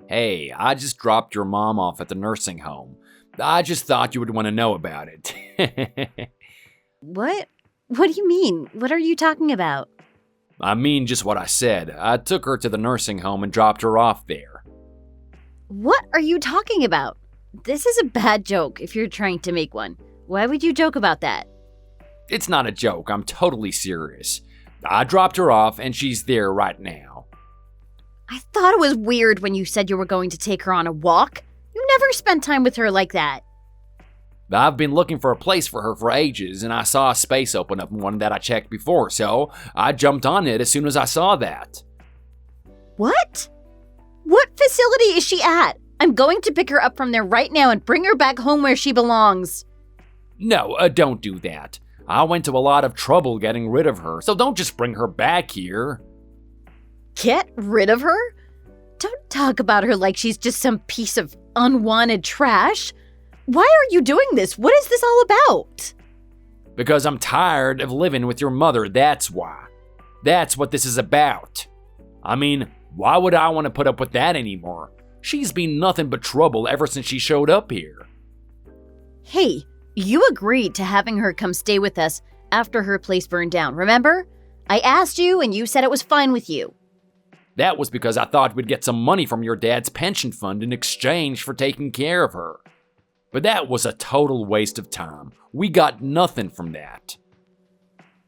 Hey, I just dropped your mom off at the nursing home. I just thought you would want to know about it. What? What do you mean? What are you talking about? I mean just what I said. I took her to the nursing home and dropped her off there. What are you talking about? This is a bad joke if you're trying to make one. Why would you joke about that? It's not a joke, I'm totally serious. I dropped her off and she's there right now. I thought it was weird when you said you were going to take her on a walk. You never spend time with her like that. I've been looking for a place for her for ages, and I saw a space open up in one that I checked before, so I jumped on it as soon as I saw that. What? What facility is she at? I'm going to pick her up from there right now and bring her back home where she belongs. No, don't do that. I went to a lot of trouble getting rid of her, so don't just bring her back here. Get rid of her? Don't talk about her like she's just some piece of unwanted trash. Why are you doing this? What is this all about? Because I'm tired of living with your mother, that's why. That's what this is about. I mean, why would I want to put up with that anymore? She's been nothing but trouble ever since she showed up here. Hey, you agreed to having her come stay with us after her place burned down, remember? I asked you and you said it was fine with you. That was because I thought we'd get some money from your dad's pension fund in exchange for taking care of her. But that was a total waste of time. We got nothing from that.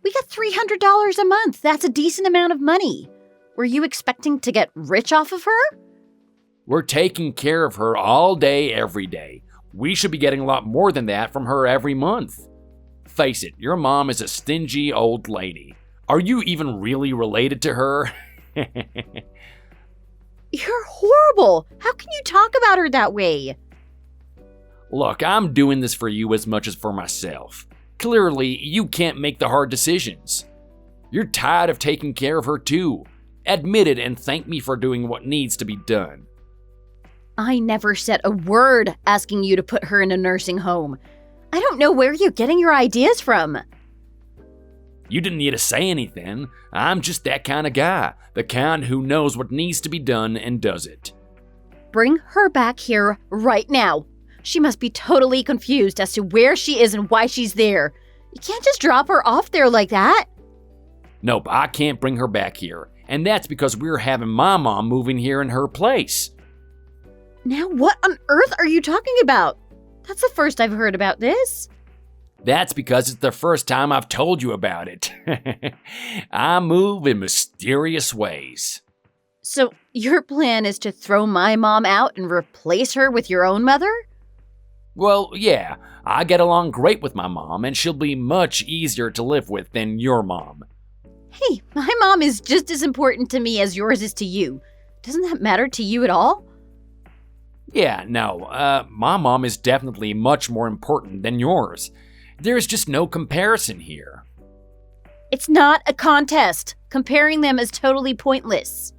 We got $300 a month. That's a decent amount of money. Were you expecting to get rich off of her? We're taking care of her all day, every day. We should be getting a lot more than that from her every month. Face it, your mom is a stingy old lady. Are you even really related to her? You're horrible. How can you talk about her that way? Look, I'm doing this for you as much as for myself. Clearly, you can't make the hard decisions. You're tired of taking care of her too. Admit it and thank me for doing what needs to be done. I never said a word asking you to put her in a nursing home. I don't know where you're getting your ideas from. You didn't need to say anything. I'm just that kind of guy. The kind who knows what needs to be done and does it. Bring her back here right now. She must be totally confused as to where she is and why she's there. You can't just drop her off there like that. Nope, I can't bring her back here. And that's because we're having my mom moving here in her place. Now what on earth are you talking about? That's the first I've heard about this. That's because it's the first time I've told you about it. I move in mysterious ways. So your plan is to throw my mom out and replace her with your own mother? Well, yeah, I get along great with my mom, and she'll be much easier to live with than your mom. Hey, my mom is just as important to me as yours is to you. Doesn't that matter to you at all? Yeah, no, my mom is definitely much more important than yours. There's just no comparison here. It's not a contest. Comparing them is totally pointless.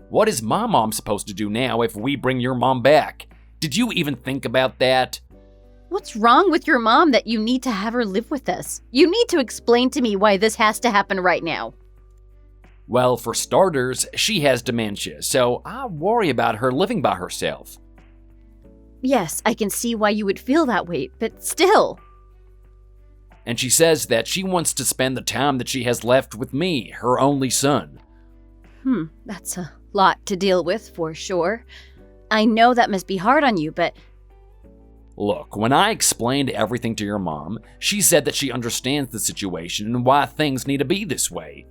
What is my mom supposed to do now if we bring your mom back? Did you even think about that? What's wrong with your mom that you need to have her live with us? You need to explain to me why this has to happen right now. Well, for starters, she has dementia, so I worry about her living by herself. Yes, I can see why you would feel that way, but still. And she says that she wants to spend the time that she has left with me, her only son. That's a lot to deal with, for sure. I know that must be hard on you, but... Look, when I explained everything to your mom, she said that she understands the situation and why things need to be this way.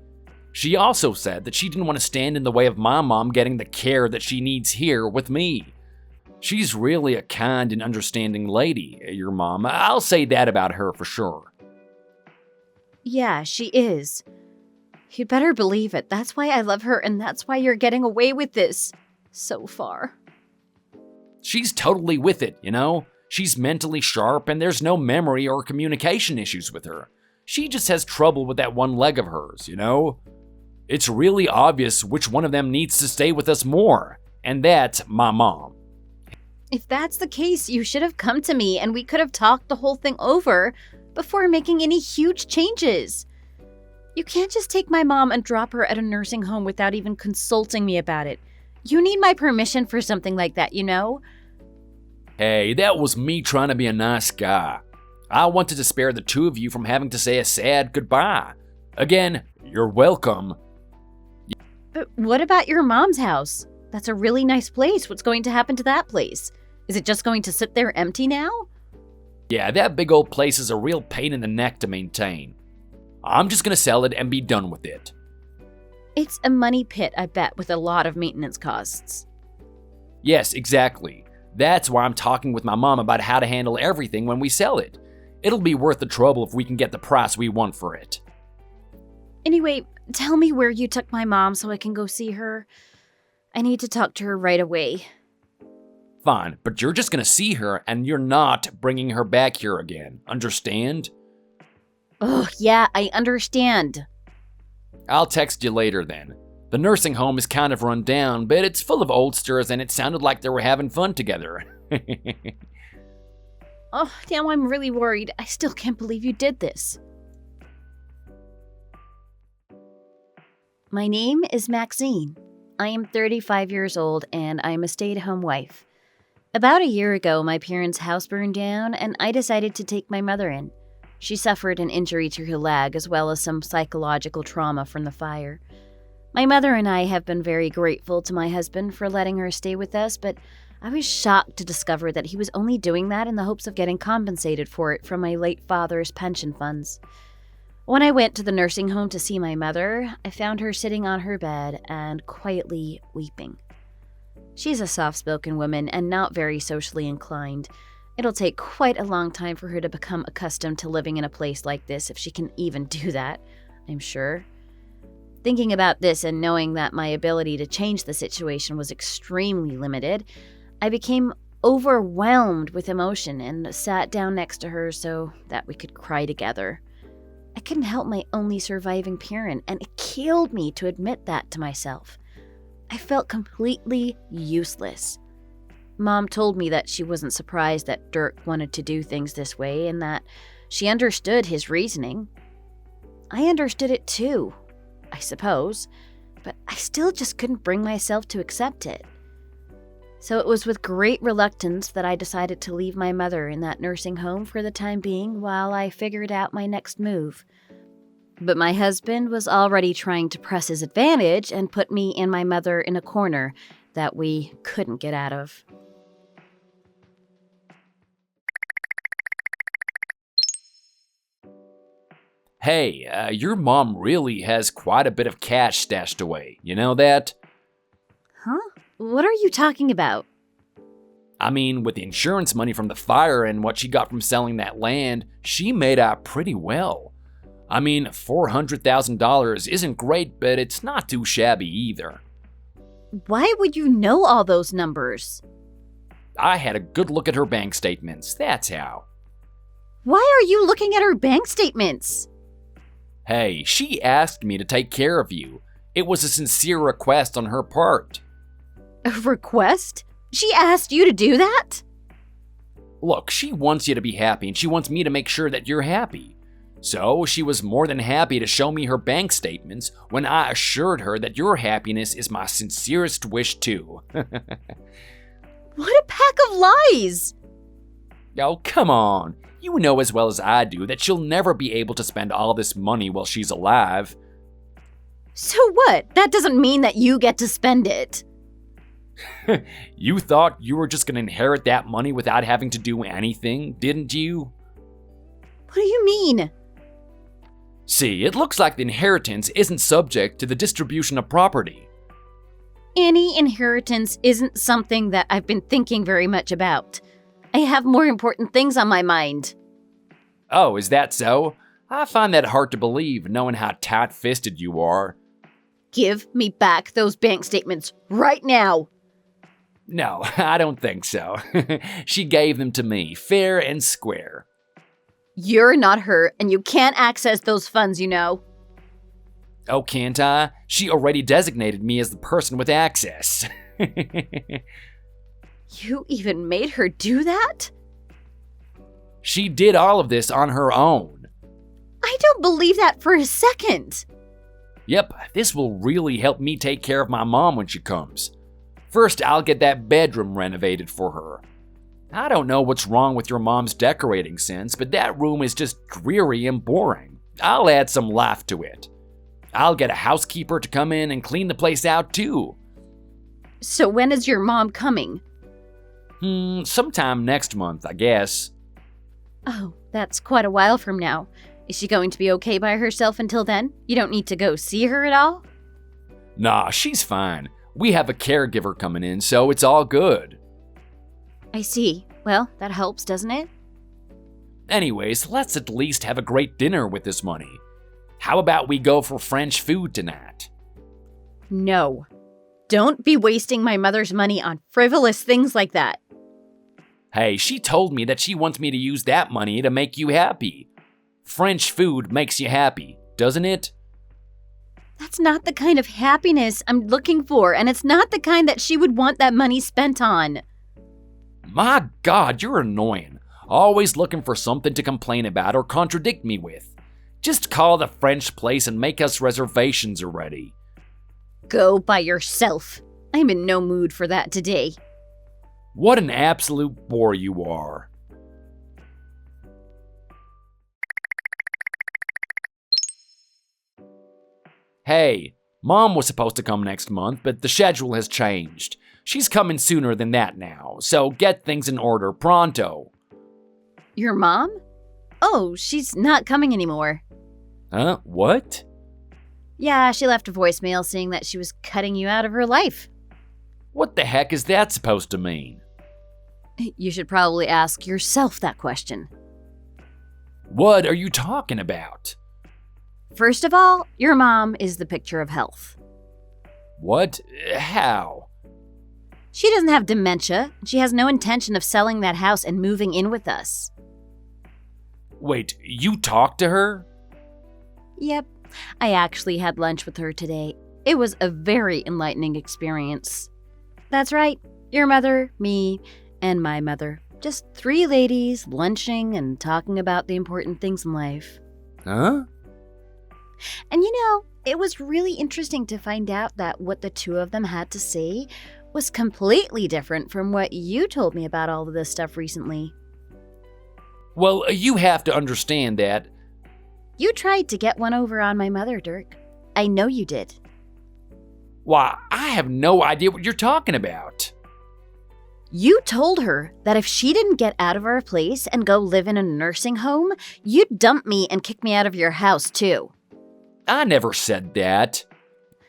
She also said that she didn't want to stand in the way of my mom getting the care that she needs here with me. She's really a kind and understanding lady, your mom. I'll say that about her for sure. Yeah, she is. You'd better believe it. That's why I love her, and that's why you're getting away with this so far. She's totally with it, you know? She's mentally sharp, and there's no memory or communication issues with her. She just has trouble with that one leg of hers, you know? It's really obvious which one of them needs to stay with us more, and that's my mom. If that's the case, you should have come to me, and we could have talked the whole thing over before making any huge changes. You can't just take my mom and drop her at a nursing home without even consulting me about it. You need my permission for something like that, you know? Hey, that was me trying to be a nice guy. I wanted to spare the two of you from having to say a sad goodbye. Again, you're welcome. But what about your mom's house? That's a really nice place. What's going to happen to that place? Is it just going to sit there empty now? Yeah, that big old place is a real pain in the neck to maintain. I'm just gonna sell it and be done with it. It's a money pit, I bet, with a lot of maintenance costs. Yes, exactly. That's why I'm talking with my mom about how to handle everything when we sell it. It'll be worth the trouble if we can get the price we want for it. Anyway, tell me where you took my mom so I can go see her. I need to talk to her right away. Fine, but you're just gonna see her and you're not bringing her back here again. Understand? Oh, yeah, I understand. I'll text you later then. The nursing home is kind of run down, but it's full of oldsters and it sounded like they were having fun together. Oh, now I'm really worried. I still can't believe you did this. My name is Maxine. I am 35 years old and I am a stay-at-home wife. About a year ago, my parents' house burned down and I decided to take my mother in. She suffered an injury to her leg as well as some psychological trauma from the fire. My mother and I have been very grateful to my husband for letting her stay with us, but I was shocked to discover that he was only doing that in the hopes of getting compensated for it from my late father's pension funds. When I went to the nursing home to see my mother, I found her sitting on her bed and quietly weeping. She's a soft-spoken woman and not very socially inclined. It'll take quite a long time for her to become accustomed to living in a place like this, if she can even do that, I'm sure. Thinking about this and knowing that my ability to change the situation was extremely limited, I became overwhelmed with emotion and sat down next to her so that we could cry together. I couldn't help my only surviving parent, and it killed me to admit that to myself. I felt completely useless. Mom told me that she wasn't surprised that Dirk wanted to do things this way and that she understood his reasoning. I understood it too, I suppose, but I still just couldn't bring myself to accept it. So it was with great reluctance that I decided to leave my mother in that nursing home for the time being while I figured out my next move. But my husband was already trying to press his advantage and put me and my mother in a corner that we couldn't get out of. Hey, your mom really has quite a bit of cash stashed away. You know that? Huh? What are you talking about? I mean, with the insurance money from the fire and what she got from selling that land, she made out pretty well. I mean, $400,000 isn't great, but it's not too shabby either. Why would you know all those numbers? I had a good look at her bank statements, that's how. Why are you looking at her bank statements? Hey, she asked me to take care of you. It was a sincere request on her part. A request? She asked you to do that? Look, she wants you to be happy and she wants me to make sure that you're happy. So she was more than happy to show me her bank statements when I assured her that your happiness is my sincerest wish too. What a pack of lies! Oh, come on. You know as well as I do that she'll never be able to spend all this money while she's alive. So what? That doesn't mean that you get to spend it. You thought you were just gonna inherit that money without having to do anything, didn't you? What do you mean? See, it looks like the inheritance isn't subject to the distribution of property. Any inheritance isn't something that I've been thinking very much about. I have more important things on my mind. Oh, is that so? I find that hard to believe, knowing how tight-fisted you are. Give me back those bank statements right now. No, I don't think so. She gave them to me, fair and square. You're not her, and you can't access those funds, you know. Oh, can't I? She already designated me as the person with access. You even made her do that? She did all of this on her own. I don't believe that for a second. Yep, this will really help me take care of my mom when she comes. First, I'll get that bedroom renovated for her. I don't know what's wrong with your mom's decorating sense, but that room is just dreary and boring. I'll add some life to it. I'll get a housekeeper to come in and clean the place out too. So when is your mom coming? Sometime next month, I guess. Oh, that's quite a while from now. Is she going to be okay by herself until then? You don't need to go see her at all? Nah, she's fine. We have a caregiver coming in, so it's all good. I see. Well, that helps, doesn't it? Anyways, let's at least have a great dinner with this money. How about we go for French food tonight? No. Don't be wasting my mother's money on frivolous things like that. Hey, she told me that she wants me to use that money to make you happy. French food makes you happy, doesn't it? That's not the kind of happiness I'm looking for, and it's not the kind that she would want that money spent on. My God, you're annoying. Always looking for something to complain about or contradict me with. Just call the French place and make us reservations already. Go by yourself. I'm in no mood for that today. What an absolute bore you are. Hey, Mom was supposed to come next month, but the schedule has changed. She's coming sooner than that now, so get things in order pronto. Your mom? Oh, she's not coming anymore. Huh? What? Yeah, she left a voicemail saying that she was cutting you out of her life. What the heck is that supposed to mean? You should probably ask yourself that question. What are you talking about? First of all, your mom is the picture of health. What? How? She doesn't have dementia. She has no intention of selling that house and moving in with us. Wait, you talked to her? Yep, I actually had lunch with her today. It was a very enlightening experience. That's right, your mother, me, and my mother. Just 3 ladies lunching and talking about the important things in life. Huh? And you know, it was really interesting to find out that what the 2 of them had to say was completely different from what you told me about all of this stuff recently. Well, you have to understand that. You tried to get one over on my mother, Dirk. I know you did. Why, I have no idea what you're talking about. You told her that if she didn't get out of our place and go live in a nursing home, you'd dump me and kick me out of your house, too. I never said that.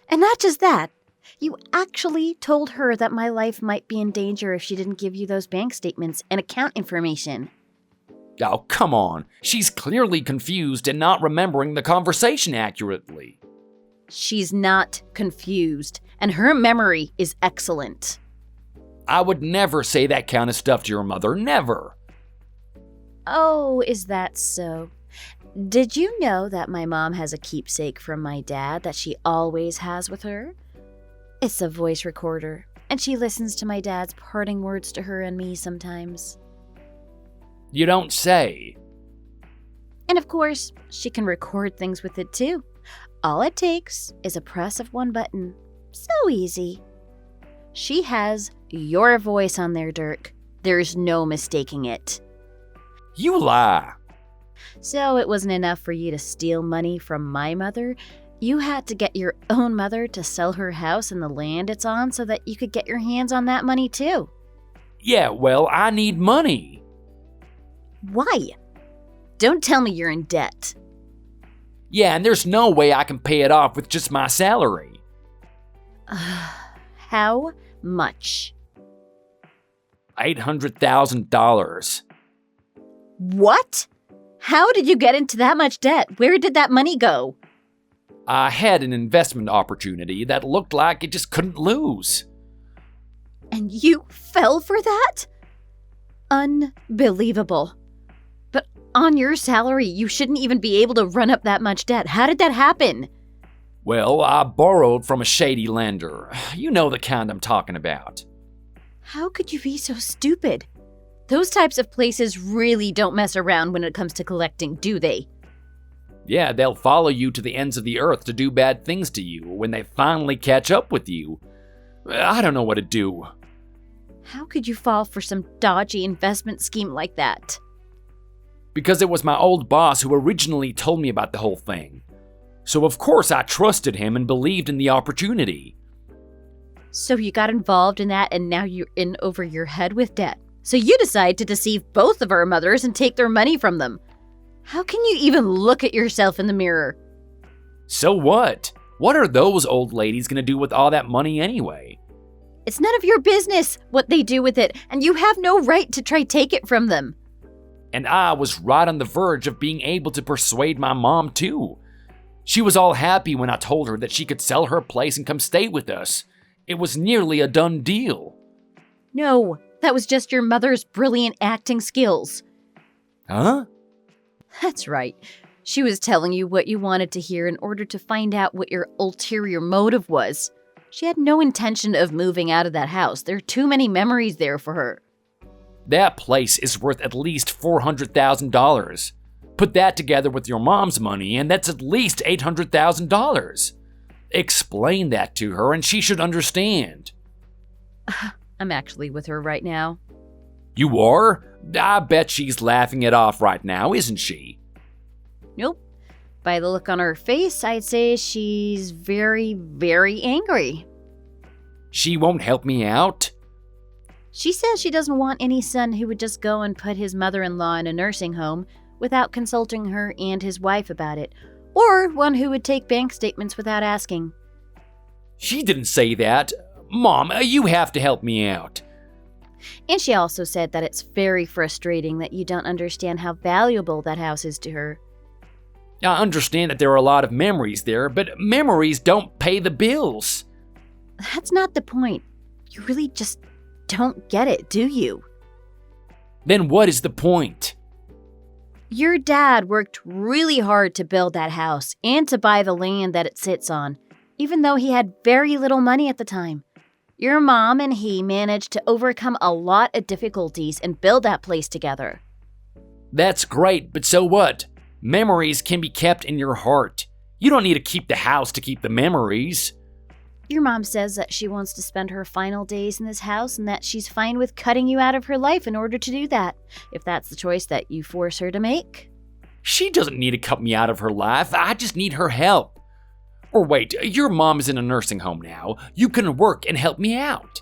And not just that, you actually told her that my life might be in danger if she didn't give you those bank statements and account information. Oh, come on. She's clearly confused and not remembering the conversation accurately. She's not confused, and her memory is excellent. I would never say that kind of stuff to your mother, never. Oh, is that so? Did you know that my mom has a keepsake from my dad that she always has with her? It's a voice recorder, and she listens to my dad's parting words to her and me sometimes. You don't say. And of course, she can record things with it too. All it takes is a press of one button. So easy. She has your voice on there, Dirk. There's no mistaking it. You lie. So it wasn't enough for you to steal money from my mother. You had to get your own mother to sell her house and the land it's on so that you could get your hands on that money too. Yeah, well, I need money. Why? Don't tell me you're in debt. Yeah, and there's no way I can pay it off with just my salary. How much? $800,000. What? How did you get into that much debt? Where did that money go? I had an investment opportunity that looked like it just couldn't lose. And you fell for that? Unbelievable. But on your salary, you shouldn't even be able to run up that much debt. How did that happen? Well, I borrowed from a shady lender. You know the kind I'm talking about. How could you be so stupid? Those types of places really don't mess around when it comes to collecting, do they? Yeah, they'll follow you to the ends of the earth to do bad things to you when they finally catch up with you. I don't know what to do. How could you fall for some dodgy investment scheme like that? Because it was my old boss who originally told me about the whole thing. So of course I trusted him and believed in the opportunity. So you got involved in that and now you're in over your head with debt. So you decide to deceive both of our mothers and take their money from them. How can you even look at yourself in the mirror? So what? What are those old ladies gonna do with all that money anyway? It's none of your business what they do with it, and you have no right to try take it from them. And I was right on the verge of being able to persuade my mom too. She was all happy when I told her that she could sell her place and come stay with us. It was nearly a done deal. No, that was just your mother's brilliant acting skills. Huh? That's right. She was telling you what you wanted to hear in order to find out what your ulterior motive was. She had no intention of moving out of that house. There are too many memories there for her. That place is worth at least $400,000. Put that together with your mom's money, and that's at least $800,000. Explain that to her, and she should understand. I'm actually with her right now. You are? I bet she's laughing it off right now, isn't she? Nope. By the look on her face, I'd say she's very, very angry. She won't help me out? She says she doesn't want any son who would just go and put his mother-in-law in a nursing home without consulting her and his wife about it, or one who would take bank statements without asking. She didn't say that. Mom, you have to help me out. And she also said that it's very frustrating that you don't understand how valuable that house is to her. I understand that there are a lot of memories there, but memories don't pay the bills. That's not the point. You really just don't get it, do you? Then what is the point? Your dad worked really hard to build that house and to buy the land that it sits on, even though he had very little money at the time. Your mom and he managed to overcome a lot of difficulties and build that place together. That's great, but so what? Memories can be kept in your heart. You don't need to keep the house to keep the memories. Your mom says that she wants to spend her final days in this house and that she's fine with cutting you out of her life in order to do that, if that's the choice that you force her to make. She doesn't need to cut me out of her life. I just need her help. Or wait, your mom is in a nursing home now. You can work and help me out.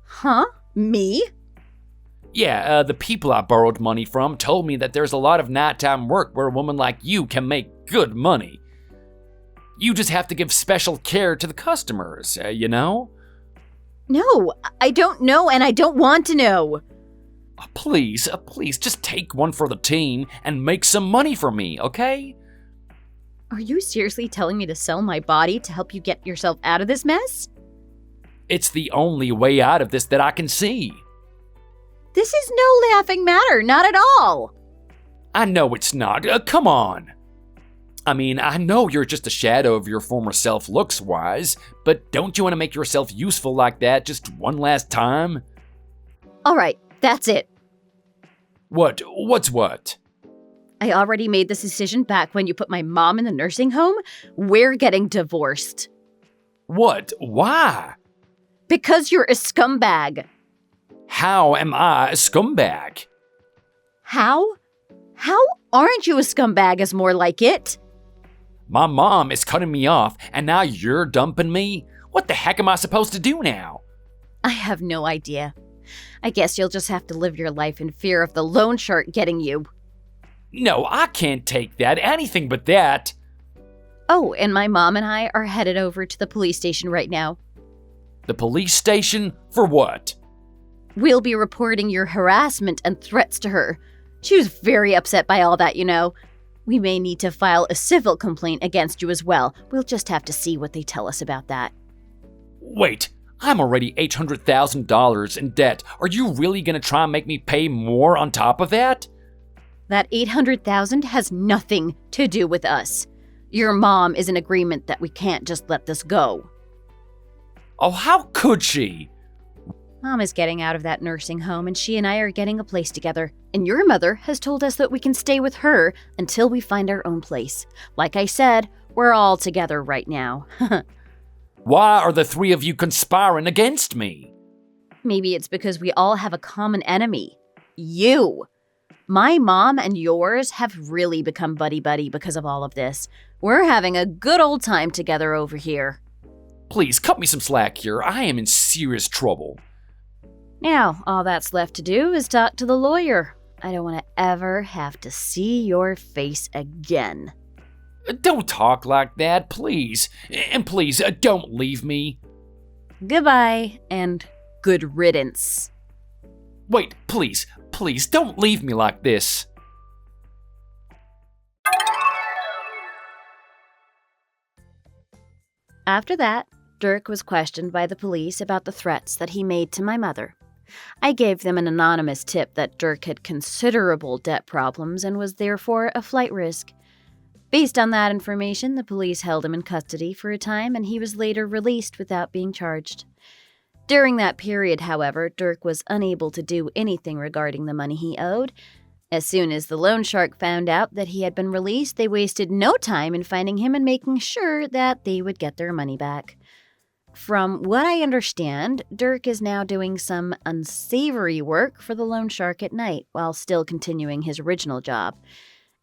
Huh? Me? Yeah, the people I borrowed money from told me that there's a lot of nighttime work where a woman like you can make good money. You just have to give special care to the customers, you know? No, I don't know and I don't want to know. Please, just take one for the team and make some money for me, okay? Are you seriously telling me to sell my body to help you get yourself out of this mess? It's the only way out of this that I can see. This is no laughing matter, not at all. I know it's not. Come on. I mean, I know you're just a shadow of your former self looks-wise, but don't you want to make yourself useful like that just one last time? All right, that's it. What? What's what? I already made this decision back when you put my mom in the nursing home. We're getting divorced. What? Why? Because you're a scumbag. How am I a scumbag? How? How aren't you a scumbag is more like it? My mom is cutting me off, and now you're dumping me? What the heck am I supposed to do now? I have no idea. I guess you'll just have to live your life in fear of the loan shark getting you. No, I can't take that. Anything but that. Oh, and my mom and I are headed over to the police station right now. The police station? For what? We'll be reporting your harassment and threats to her. She was very upset by all that, you know. We may need to file a civil complaint against you as well. We'll just have to see what they tell us about that. Wait, I'm already $800,000 in debt. Are you really gonna try and make me pay more on top of that? That $800,000 has nothing to do with us. Your mom is in agreement that we can't just let this go. Oh, how could she? Mom is getting out of that nursing home and she and I are getting a place together. And your mother has told us that we can stay with her until we find our own place. Like I said, we're all together right now. Why are the three of you conspiring against me? Maybe it's because we all have a common enemy. You. My mom and yours have really become buddy-buddy because of all of this. We're having a good old time together over here. Please, cut me some slack here. I am in serious trouble. Now, all that's left to do is talk to the lawyer. I don't want to ever have to see your face again. Don't talk like that, please. And please, don't leave me. Goodbye, and good riddance. Wait, please, don't leave me like this. After that, Dirk was questioned by the police about the threats that he made to my mother. I gave them an anonymous tip that Dirk had considerable debt problems and was therefore a flight risk. Based on that information, the police held him in custody for a time and he was later released without being charged. During that period, however, Dirk was unable to do anything regarding the money he owed. As soon as the loan shark found out that he had been released, they wasted no time in finding him and making sure that they would get their money back. From what I understand, Dirk is now doing some unsavory work for the loan shark at night while still continuing his original job.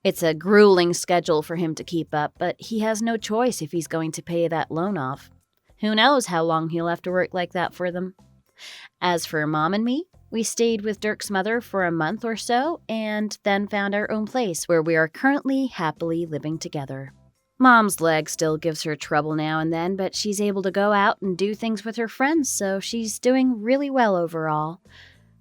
It's a grueling schedule for him to keep up, but he has no choice if he's going to pay that loan off. Who knows how long he'll have to work like that for them. As for Mom and me, we stayed with Dirk's mother for a month or so and then found our own place where we are currently happily living together. Mom's leg still gives her trouble now and then, but she's able to go out and do things with her friends, so she's doing really well overall.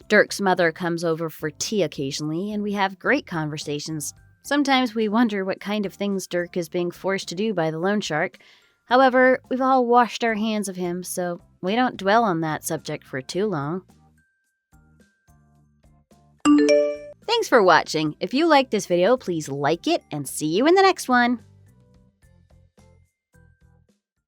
Dirk's mother comes over for tea occasionally, and we have great conversations. Sometimes we wonder what kind of things Dirk is being forced to do by the loan shark. However, we've all washed our hands of him, so we don't dwell on that subject for too long. Thanks for watching. If you liked this video, please like it and see you in the next one.